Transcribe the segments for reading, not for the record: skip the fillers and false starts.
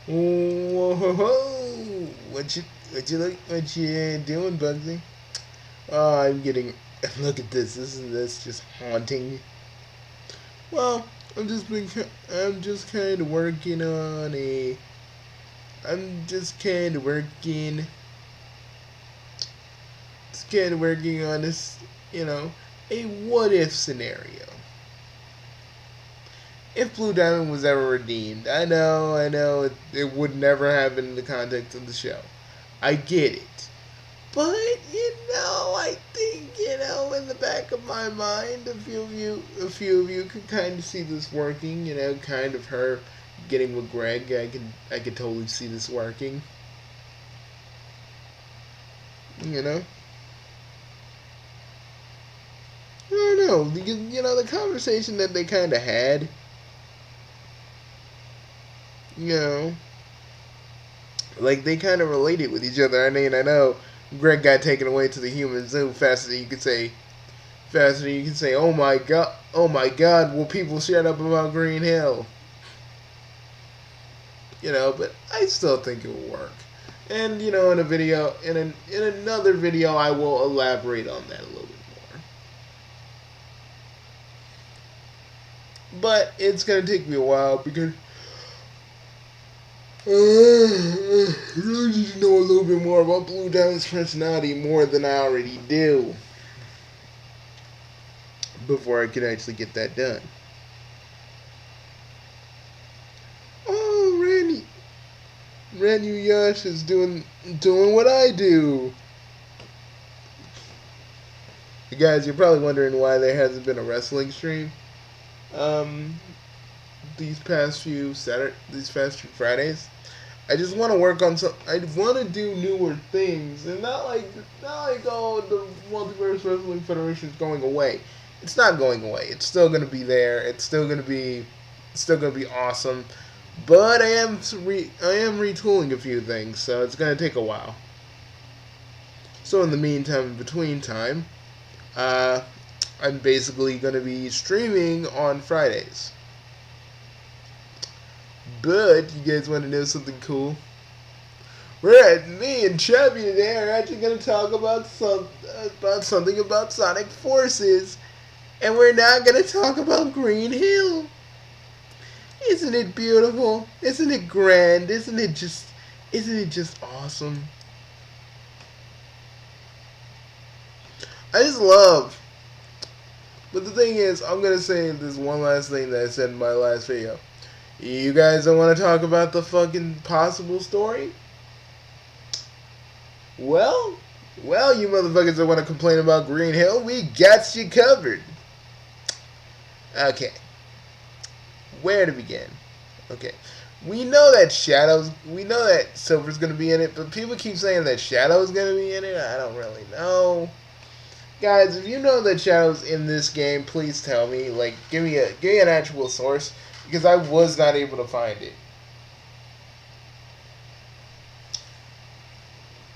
Whoa, ho, ho. What you doing, Bugsy? Oh, I'm getting. Look at this. Isn't this just haunting? Well, I'm just kind of working on a. I'm just kind of working on this. You know, a what if scenario. If Blue Diamond was ever redeemed, I know, it would never happen in the context of the show. I get it. But I think in the back of my mind, a few of you could kind of see this working. Kind of her getting with Greg. I could totally see this working. You know, I don't know. The conversation that they kind of had. You know, like they kind of related with each other. I mean, I know Greg got taken away to the human zoo faster than you could say. Faster than you can say, oh my God, will people shut up about Greenhill? But I still think it will work. And in a video, in another video, I will elaborate on that a little bit more. But it's gonna take me a while because I need to know a little bit more about Blue Diamond's personality more than I already do before I can actually get that done. Oh, Randy Yash is doing what I do. Guys, you're probably wondering why there hasn't been a wrestling stream. Um, these past few Fridays. I just want to work on some. I want to do newer things, and not like oh the Multiverse Wrestling Federation is going away. It's not going away. It's still gonna be there. It's still gonna be awesome. But I am retooling a few things, so it's gonna take a while. So in the meantime, in between time, uh, I'm basically gonna be streaming on Fridays. But you guys want to know something cool? Me and Chubby today are actually going to talk about something about Sonic Forces, and we're not going to talk about Greenhill. Isn't it beautiful? Isn't it grand? Isn't it just awesome? I just love. But the thing is, I'm gonna say this one last thing that I said in my last video. You guys don't want to talk about the fucking possible story? Well, you motherfuckers that want to complain about Greenhill, we got you covered. Okay, where to begin? Okay, we know that Silver's gonna be in it, but people keep saying that Shadow's gonna be in it. I don't really know. Guys, if you know that Shadow's in this game, please tell me. Like, give me an actual source because I was not able to find it.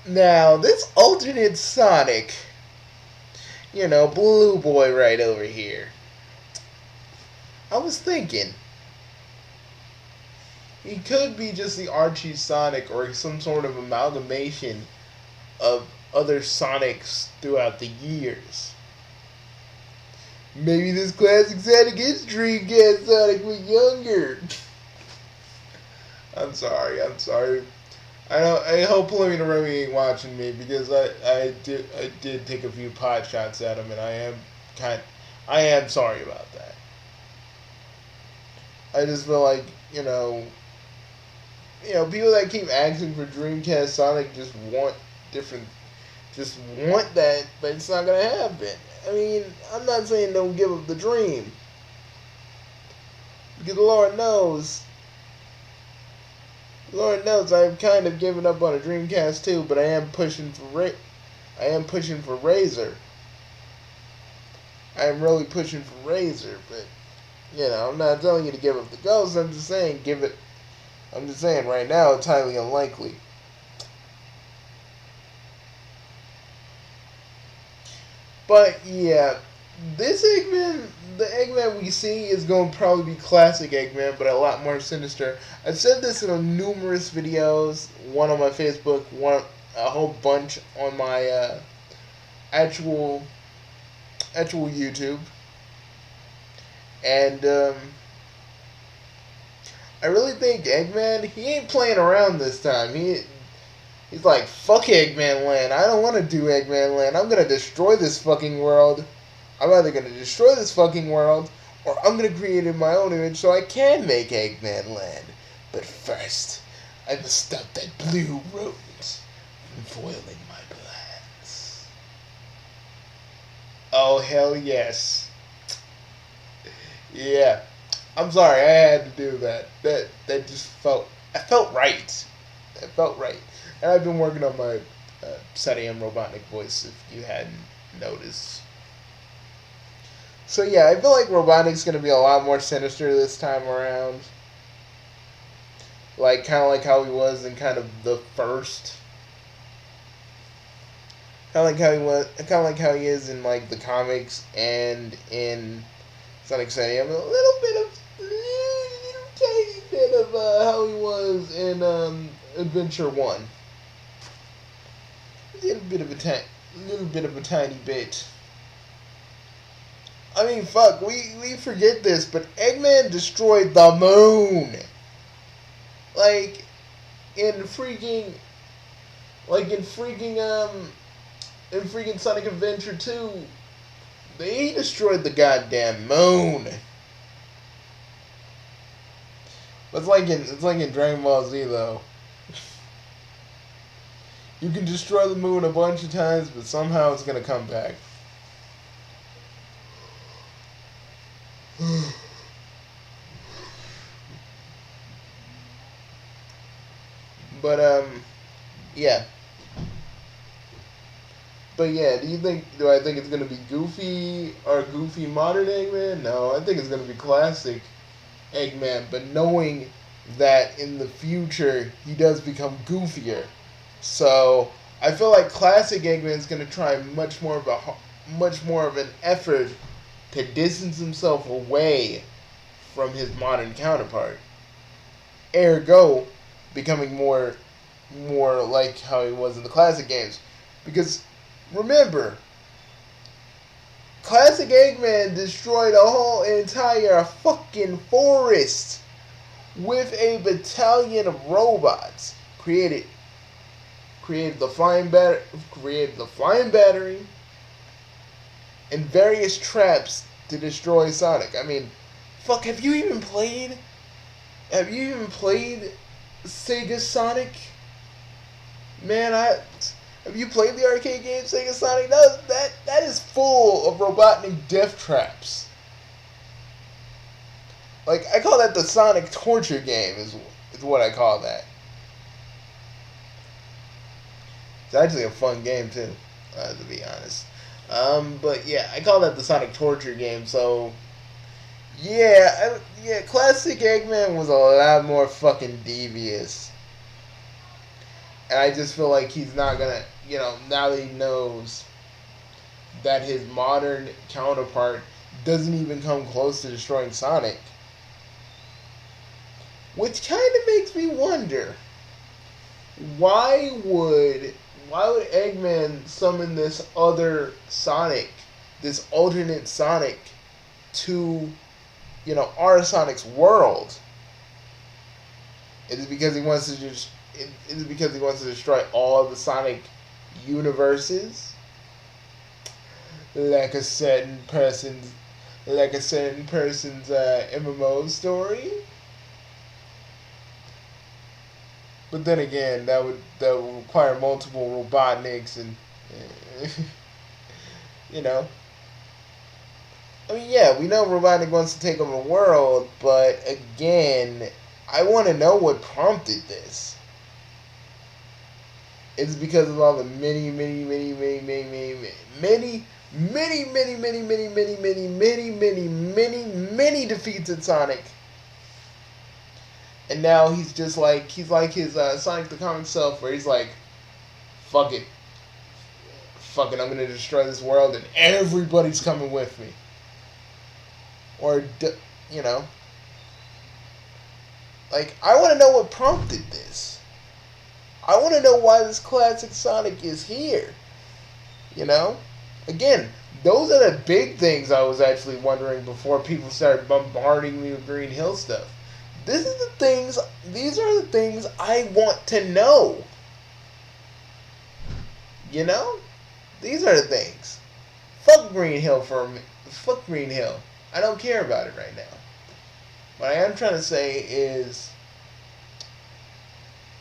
Now, this alternate Sonic, Blue Boy right over here. I was thinking, he could be just the Archie Sonic or some sort of amalgamation of other Sonics throughout the years. Maybe this classic Sonic is Dreamcast Sonic was younger. I'm sorry. I hope Pulling Remy ain't watching me because I did take a few pot shots at him and I am sorry about that. I just feel like people that keep asking for Dreamcast Sonic different, just want that, but it's not gonna happen. I mean, I'm not saying don't give up the dream because Lord knows I've kind of given up on a Dreamcast too, but I am pushing for Razor. I am really pushing for Razor, but I'm not telling you to give up the ghost. I'm just saying give it. I'm just saying right now it's highly unlikely. But yeah, this Eggman, the Eggman we see is going to probably be classic Eggman, but a lot more sinister. I've said this in numerous videos, one on my Facebook, one a whole bunch on my actual YouTube, and I really think Eggman, he ain't playing around this time. He's like, fuck Eggman Land. I don't want to do Eggman Land. I'm gonna destroy this fucking world. I'm either gonna destroy this fucking world, or I'm gonna create in my own image so I can make Eggman Land. But first, I must stop that blue rodent from foiling my plans. Oh, hell yes. Yeah. I'm sorry, I had to do that. That just I felt right. It felt right. And I've been working on my Satyam Robotnik voice, if you hadn't noticed. So yeah, I feel like Robotnik's going to be a lot more sinister this time around. Like, kind of like how he was in kind of the first. Kind of like how he was, kind of like how he is in like the comics and in Sonic Satyam. A little tiny bit of how he was in Adventure 1. A little bit of a tiny bit. I mean, fuck, we forget this, but Eggman destroyed the moon. Like, in freaking Sonic Adventure 2, they destroyed the goddamn moon. It's like in Dragon Ball Z though. You can destroy the moon a bunch of times, but somehow it's gonna come back. But yeah. But yeah, do I think it's gonna be Goofy or Goofy modern Eggman? No, I think it's gonna be classic Eggman, but knowing that in the future he does become goofier. So I feel like classic Eggman is going to try much more of an effort to distance himself away from his modern counterpart. Ergo, becoming more like how he was in the classic games. Because remember, classic Eggman destroyed a whole entire fucking forest with a battalion of robots. Created the flying battery, and various traps to destroy Sonic. I mean, fuck, have you even played Sega Sonic? Man, have you played the arcade game Sega Sonic? That is full of Robotnik death traps. Like, I call that the Sonic torture game is what I call that. It's actually a fun game too, to be honest. But yeah, I call that the Sonic torture game. So yeah, classic Eggman was a lot more fucking devious. And I just feel like he's not gonna, now that he knows that his modern counterpart doesn't even come close to destroying Sonic. Which kind of makes me wonder, why would Eggman summon this other Sonic, this alternate Sonic, to, our Sonic's world? Is it because he wants to destroy all of the Sonic universes? Like a certain person's MMO story? But then again, that would require multiple Robotniks and, I mean, yeah, we know Robotnik wants to take over the world, but again, I want to know what prompted this. It's because of all the many defeats at Sonic. And now he's like his Sonic the Comic self, where he's like, fuck it. fucking, I'm gonna destroy this world and everybody's coming with me. Or, you know, like, I want to know what prompted this. I want to know why this classic Sonic is here. You know? Again, those are the big things I was actually wondering before people started bombarding me with Greenhill stuff. These are the things I want to know. You know? These are the things. Fuck Greenhill for me. Fuck Greenhill. I don't care about it right now. What I am trying to say is,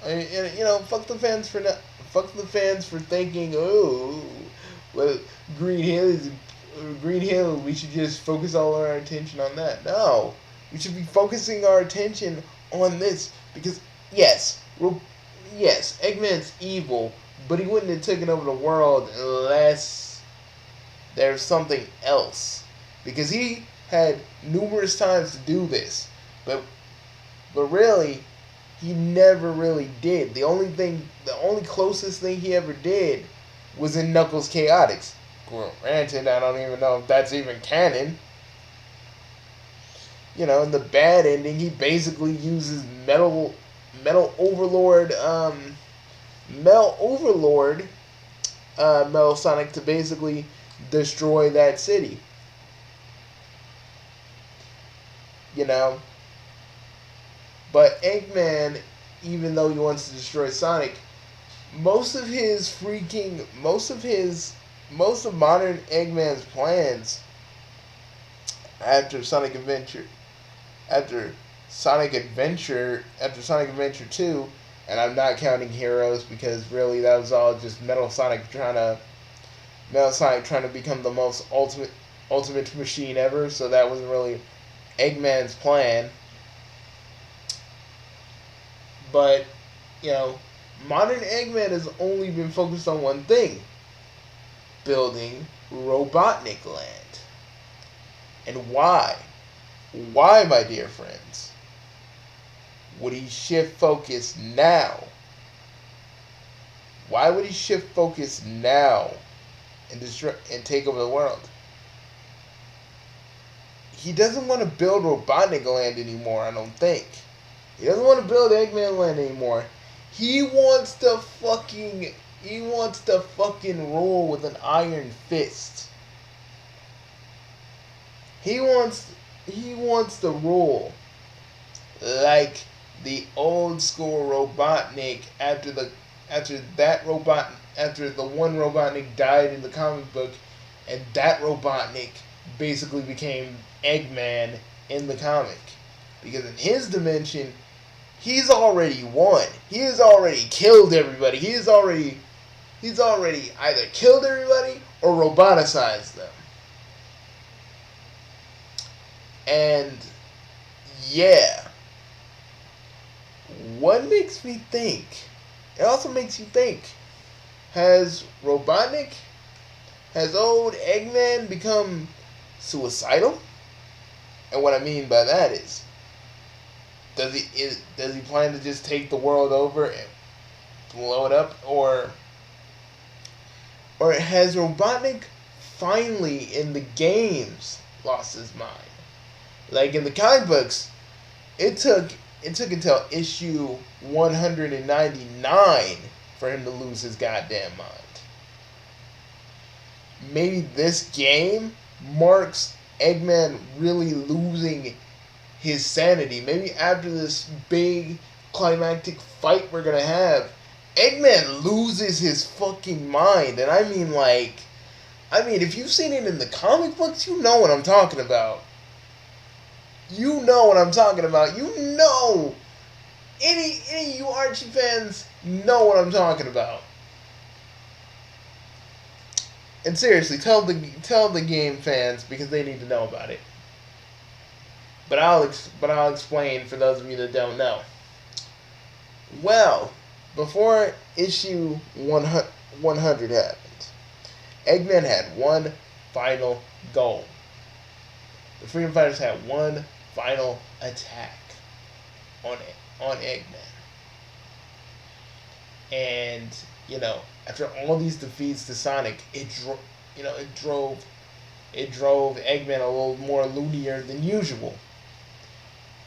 you know, fuck the fans for thinking, oh, well, Greenhill, we should just focus all our attention on that. No, we should be focusing our attention on this because yes, Eggman's evil, but he wouldn't have taken over the world unless there's something else. Because he had numerous times to do this, but really, he never really did. The only closest thing he ever did was in Knuckles Chaotix. Granted, I don't even know if that's even canon. You know, in the bad ending, he basically uses Metal Overlord, Metal Sonic to basically destroy that city. You know? But Eggman, even though he wants to destroy Sonic, most of modern Eggman's plans after Sonic Adventure 2, and I'm not counting Heroes because really that was all just Metal Sonic trying to become the most ultimate machine ever, so that wasn't really Eggman's plan. But, you know, modern Eggman has only been focused on one thing: building Robotnik Land. And why? Why, my dear friends, would he shift focus now? Why would he shift focus now and take over the world? He doesn't want to build Robotnik Land anymore, I don't think. He doesn't want to build Eggman Land anymore. He wants to fucking rule with an iron fist. He wants to rule like the old school Robotnik after the one Robotnik died in the comic book, and that Robotnik basically became Eggman in the comic. Because in his dimension, he's already won. He has already killed everybody. He's already either killed everybody or roboticized them. And yeah, what makes me think? It also makes you think: has old Eggman become suicidal? And what I mean by that is, does he plan to just take the world over and blow it up, or has Robotnik finally in the games lost his mind? Like in the comic books, it took until issue 199 for him to lose his goddamn mind. Maybe this game marks Eggman really losing his sanity. Maybe after this big climactic fight we're gonna have, Eggman loses his fucking mind. And I mean, if you've seen it in the comic books, you know what I'm talking about. You know what I'm talking about. You know, any of you Archie fans know what I'm talking about. And seriously, tell the game fans, because they need to know about it. But I'll explain for those of you that don't know. Well, before issue 100 happened, Eggman had one final goal. The Freedom Fighters had one final attack on Eggman. And after all these defeats to Sonic, it drove Eggman a little more loonier than usual.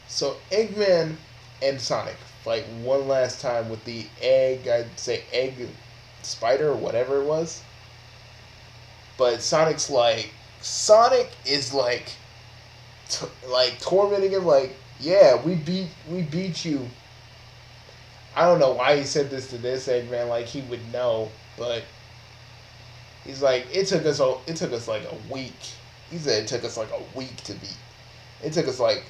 So Eggman and Sonic fight one last time with the I'd say egg spider or whatever it was. But Sonic is like tormenting him, like, yeah, we beat you. I don't know why he said this to this Eggman, like he would know, but he's like, it took us like a week. He said it took us like a week to beat. It took us like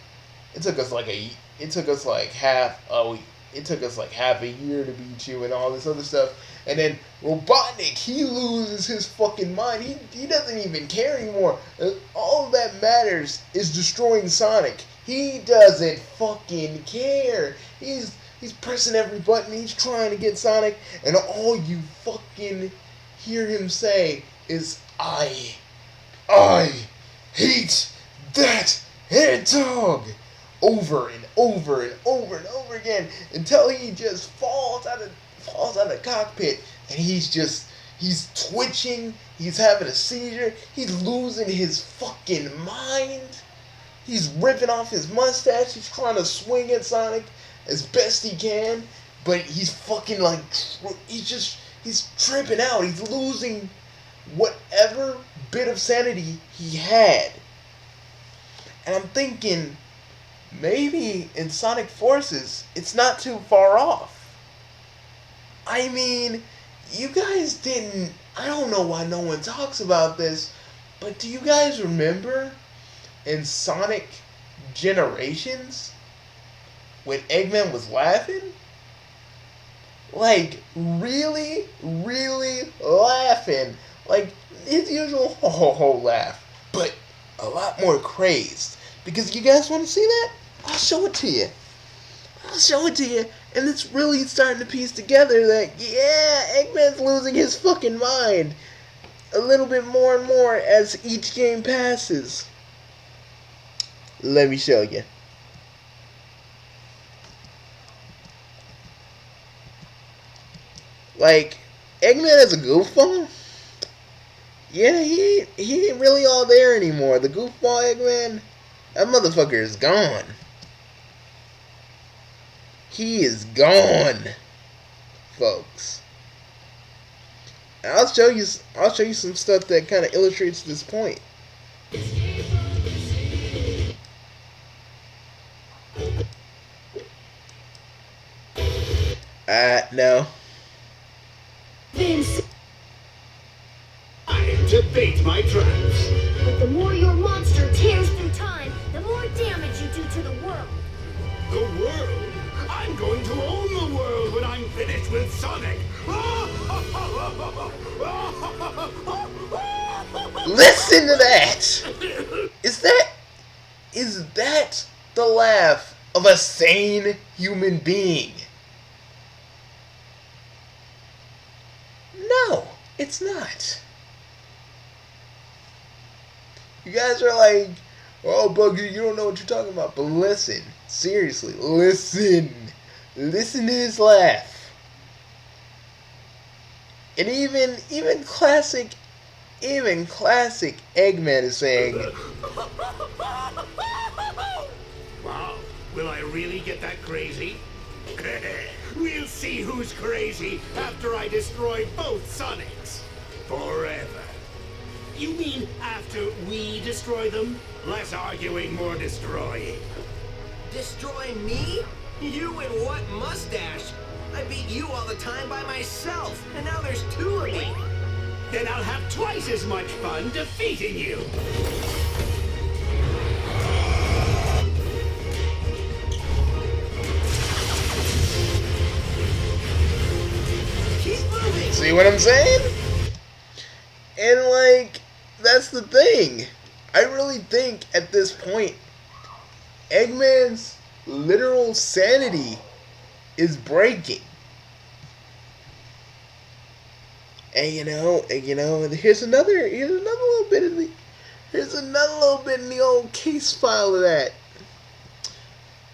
it took us like a it took us like half a week. It took us like half a year to beat you and all this other stuff. And then Robotnik, he loses his fucking mind. He doesn't even care anymore. All that matters is destroying Sonic. He doesn't fucking care. He's pressing every button. He's trying to get Sonic, and all you fucking hear him say is, I hate that hedgehog, over and over and over and over again, until he just falls out of the cockpit, and he's twitching, he's having a seizure, he's losing his fucking mind. He's ripping off his mustache, he's trying to swing at Sonic as best he can, but he's fucking like, he's tripping out, he's losing whatever bit of sanity he had. And I'm thinking, maybe in Sonic Forces, it's not too far off. I mean, you guys didn't, I don't know why no one talks about this, but do you guys remember in Sonic Generations when Eggman was laughing? Like, really, really laughing. Like, his usual ho-ho-ho laugh, but a lot more crazed. Because you guys want to see that? I'll show it to you. And it's really starting to piece together that, yeah, Eggman's losing his fucking mind a little bit more and more as each game passes. Let me show you. Like, Eggman as a goofball? Yeah, he ain't really all there anymore. The goofball Eggman, that motherfucker is gone. He is gone, folks. And I'll show you some stuff that kind of illustrates this point. No. Vince, I debate my tracks. But the more your monster tears through time, the more damage you do to the world. The world? I'm going to own the world when I'm finished with Sonic. Listen to that! Is that the laugh of a sane human being? No, it's not. You guys are like, oh, Bugsy, you don't know what you're talking about. But listen, seriously, listen. Listen to his laugh. And even classic Eggman is saying, wow, will I really get that crazy? We'll see who's crazy after I destroy both Sonics. Forever. You mean after we destroy them? Less arguing, more destroying. Destroy me? You and what mustache? I beat you all the time by myself, and now there's two of me. Then I'll have twice as much fun defeating you. Keep moving. see what I'm saying? And like, that's the thing. I really think at this point, Eggman's literal sanity is breaking. And here's another little bit in the old case file of that.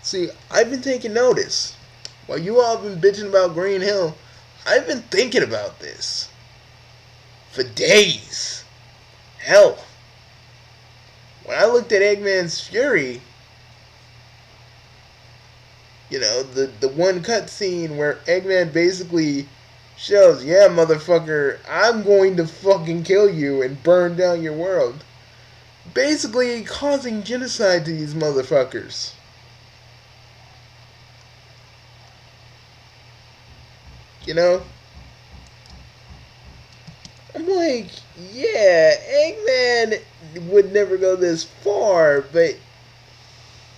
See, I've been taking notice. While you all have been bitching about Greenhill, I've been thinking about this for days. Hell, when I looked at Eggman's Fury, you know, the one cutscene where Eggman basically shows, yeah, motherfucker, I'm going to fucking kill you and burn down your world. Basically causing genocide to these motherfuckers. You know? I'm like, yeah, Eggman would never go this far, but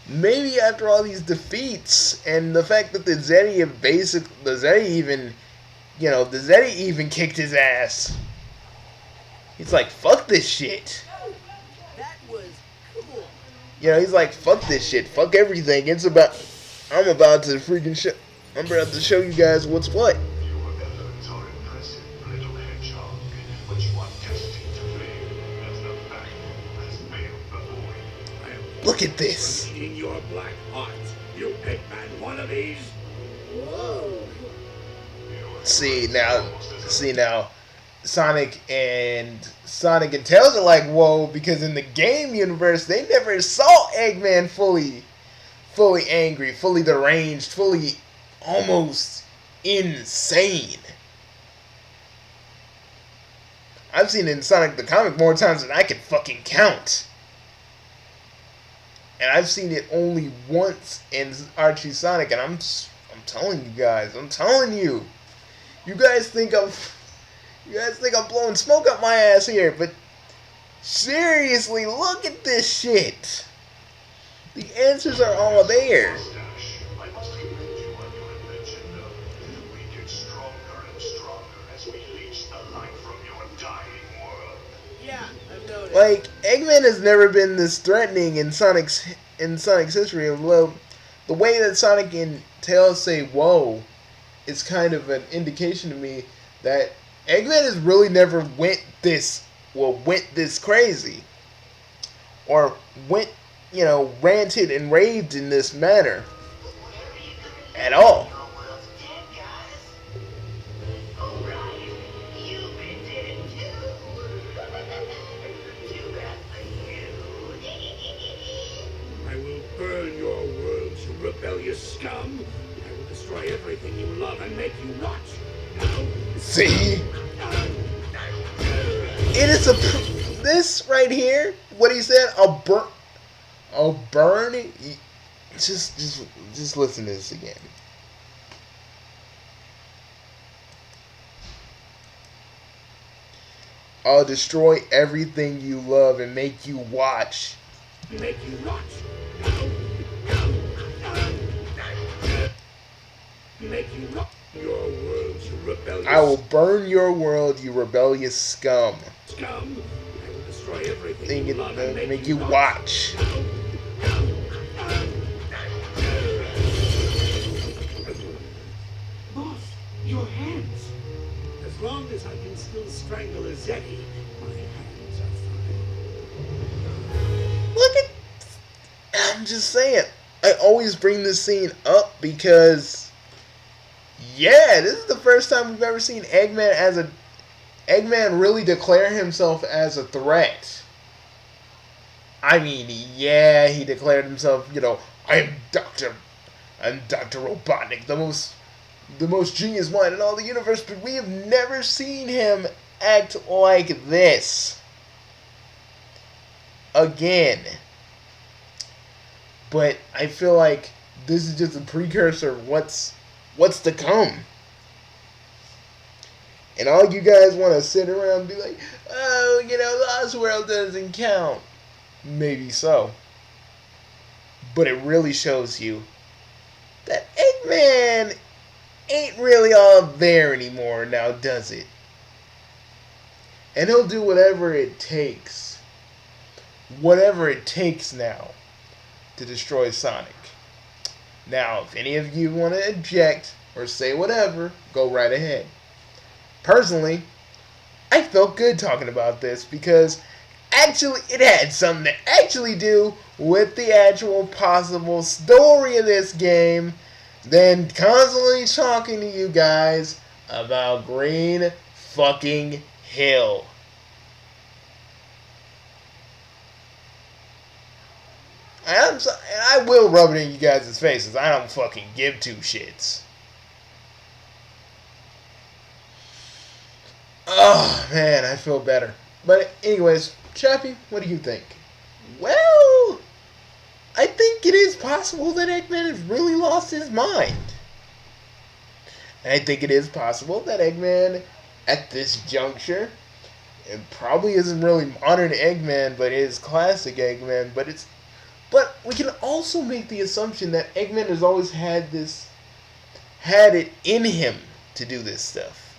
maybe after all these defeats and the fact that the Zeddy even kicked his ass. He's like, fuck this shit. That was cool. You know, he's like, fuck this shit, fuck everything. I'm about to show you guys what's what. Your efforts are impressive, little hedgehog, but you are destined to fail, as the battle has failed before you. I am Look at this. eating your black heart, you Eggman wannabes. Whoa. See now, Sonic and Tails are like, whoa, because in the game universe they never saw Eggman fully angry, fully deranged, fully almost insane. I've seen it in Sonic the comic more times than I can fucking count. And I've seen it only once in Archie Sonic, and I'm telling you guys, you guys think I'm blowing smoke up my ass here, but seriously, look at this shit. The answers are all there. Mustache, I must commend you on your invention, though. We get stronger and stronger as we leech the life from your dying world. Yeah, I've noticed. Like, Eggman has never been this threatening in Sonic's history. Well, the way that Sonic and Tails say "whoa" is kind of an indication to me that Eggman has really never went this crazy, or ranted and raved in this manner at all. I will burn your world, you rebellious scum. I will destroy everything you love and make you watch. See? It is this right here, what he said, I'll burn it. Just listen to this again. I'll destroy everything you love and make you watch. Make you watch. Make you watch. Your world, you rebellious I will burn your world, you rebellious scum. scum. I will destroy everything Think you it love and make you watch. Boss, your hands. As long as I can still strangle a Zeddy, my hands are fine. Look at. I'm just saying. I always bring this scene up because, yeah, this is the first time we've ever seen Eggman really declare himself as a threat. I mean, yeah, he declared himself, I'm Dr. Robotnik, the most genius mind in all the universe, but we have never seen him act like this again. But I feel like this is just a precursor of what's to come. And all you guys want to sit around and be like, oh, Lost World doesn't count. Maybe so. But it really shows you that Eggman ain't really all there anymore now, does it? And he'll do whatever it takes. Whatever it takes now to destroy Sonic. Now, if any of you want to object or say whatever, go right ahead. Personally, I felt good talking about this because actually it had something to actually do with the actual possible story of this game than constantly talking to you guys about Green fucking Hill. And I will rub it in you guys' faces. I don't fucking give two shits. Oh, man, I feel better. But anyways, Chappie, what do you think? Well, I think it is possible that Eggman has really lost his mind. And I think it is possible that Eggman, at this juncture, it probably isn't really modern Eggman, but it is classic Eggman. But we can also make the assumption that Eggman has always had it in him to do this stuff.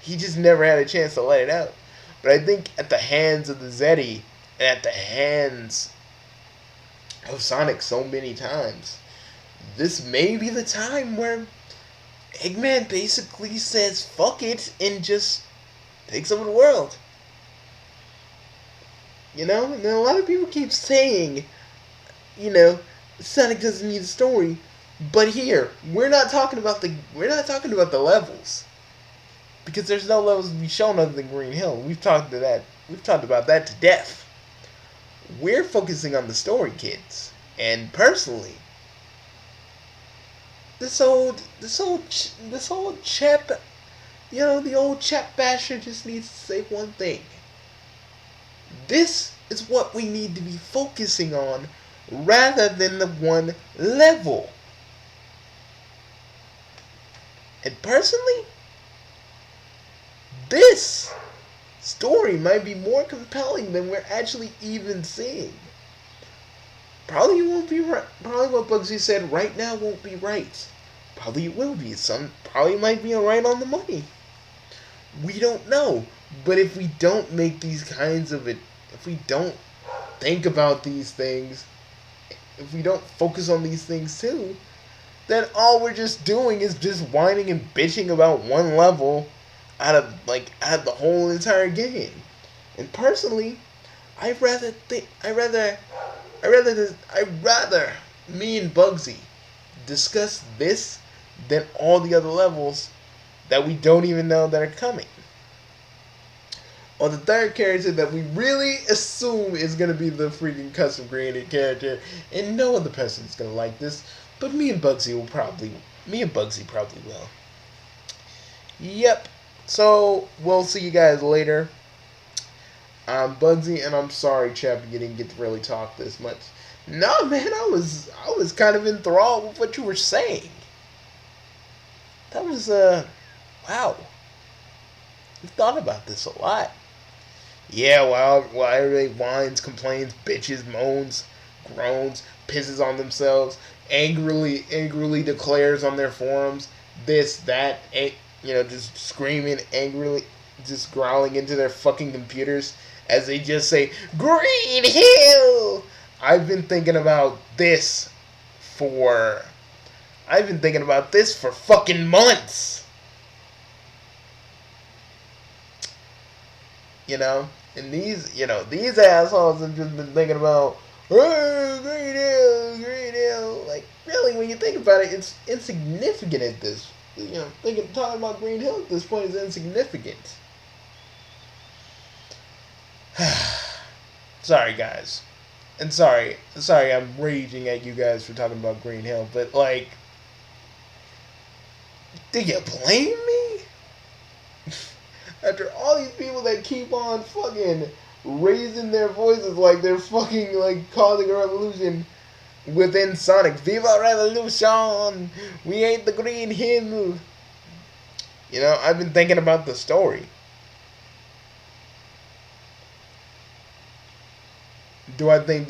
He just never had a chance to let it out. But I think at the hands of the Zeti and at the hands of Sonic so many times, this may be the time where Eggman basically says fuck it and just takes over the world. You know? And then a lot of people keep saying, you know, Sonic doesn't need a story. But here, we're not talking about the levels. Because there's no levels to be shown other than Greenhill. We've talked about that to death. We're focusing on the story, kids. And personally, this old chap, you know, the old chap basher just needs to say one thing. This is what we need to be focusing on rather than the one level. And personally, this story might be more compelling than we're actually even seeing. Probably won't be right. Probably what Bugsy said right now won't be right. Probably it will be. Probably might be right on the money. We don't know. But if we don't make these kinds of if we don't think about these things, if we don't focus on these things too, then all we're just doing is just whining and bitching about one level out of the whole entire game. And personally, I'd rather me and Bugsy discuss this than all the other levels that we don't even know that are coming. Or the third character that we really assume is going to be the freaking custom created character, and no other person is going to like this, but me and Bugsy probably will. Yep. So, we'll see you guys later. I'm Bugsy, and I'm sorry, Chap, you didn't get to really talk this much. No, man, I was kind of enthralled with what you were saying. That was, wow. You've thought about this a lot. Yeah, while everybody whines, complains, bitches, moans, groans, pisses on themselves, angrily declares on their forums, this, that, just screaming angrily, just growling into their fucking computers as they just say, Greenhill! I've been thinking about this for fucking months. You know? And these assholes have just been thinking about, oh, Greenhill. Like, really, when you think about it, it's insignificant at this. Talking about Greenhill at this point is insignificant. Sorry, guys. And sorry I'm raging at you guys for talking about Greenhill, but, like, do you blame me? After all these people that keep on fucking raising their voices like they're fucking, like, causing a revolution within Sonic. Viva Revolution! We ain't the Greenhill! I've been thinking about the story. Do I think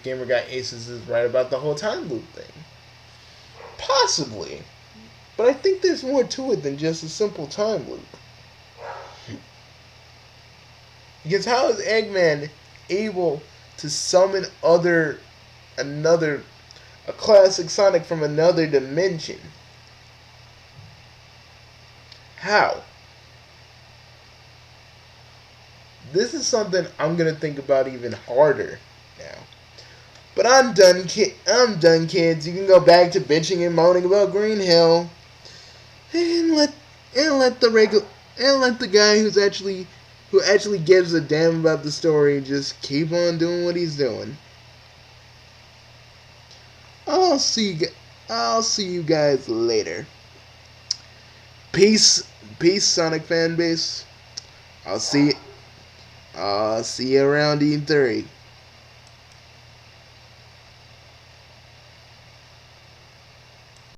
Gamer Guy Aces is right about the whole time loop thing? Possibly. But I think there's more to it than just a simple time loop. Because how is Eggman able to summon a classic Sonic from another dimension? How? This is something I'm going to think about even harder now. But I'm done, I'm done, kids. You can go back to bitching and moaning about Greenhill, and let the regular and let the guy who actually gives a damn about the story just keep on doing what he's doing. I'll see you. I'll see you guys later. Peace, peace, Sonic fan base. I'll see. I'll see you around E3.